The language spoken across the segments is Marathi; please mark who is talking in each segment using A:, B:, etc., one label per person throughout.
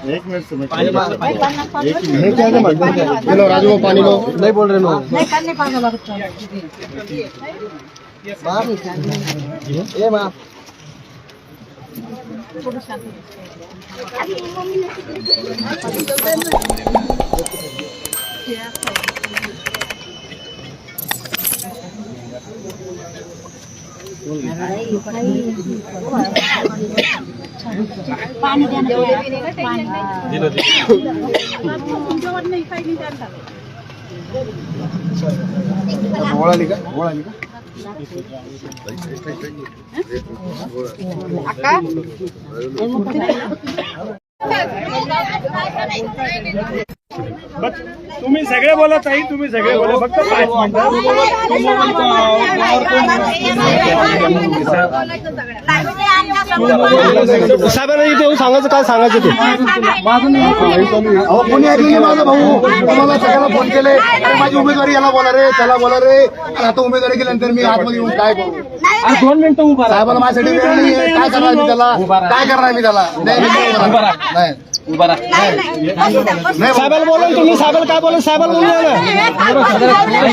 A: एक मिनट समय चलो राजू वो पानी लो नहीं बोल रहे लोग नहीं करने पाएगा ये माँ
B: पाणी
C: तुम्ही सगळे बोला ताई, तुम्ही सगळे बोला, फक्त 5 मिनिटं.
A: साहेबांना इथे येऊन सांगायचं काय सांगायचं ते कोणी ऐकलं नाही माझा भाऊ. तुम्हाला सगळ्याला फोन केले, अरे माझी उमेदवारी याला बोला रे त्याला बोला रे, आणि आता उमेदवारी केल्यानंतर मी आतमध्ये येऊन काय करू?
C: 2 मिनिटं उभा राहा.
A: साहेबाला माझ्यासाठी वेळ नाहीये, काय करणार मी त्याला, काय करणार मी त्याला? नाही
C: उभा राहा.
A: साहेबाला बोला तुम्ही, साहेबाला काय बोला, साहेबाला बोलू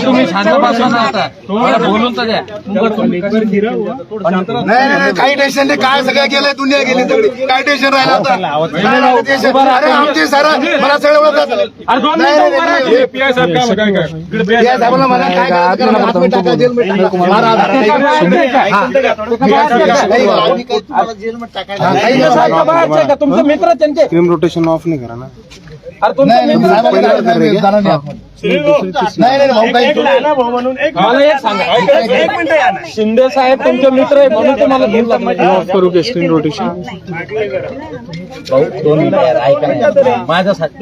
C: तुम्ही शांत बसा ना आता, तुम्हाला बोलून तर द्या.
A: नाही काही टेन्शन नाही, काय सगळं गेलंय, दुनिया गेली सगळी, काय टेन्शन राहिलं आता? अरे आमचे सर मला सगळं ओळखतात. साहेबाला मला काय करायचं, टाका जेलमध्ये टाका.
C: तुमचे मित्र त्यांचे
A: क्रीम रोटेशन ऑफ नाही करा ना.
C: अरे तुमचे मित्र
A: नाही भाऊ काही
C: म्हणून मला एक सांगा, एक मिनिट या ना. शिंदे साहेब तुमचे मित्र आहे म्हणून तुम्हाला घेऊन
A: करू की स्क्रीन रोटेशन
C: माझ्यासाठी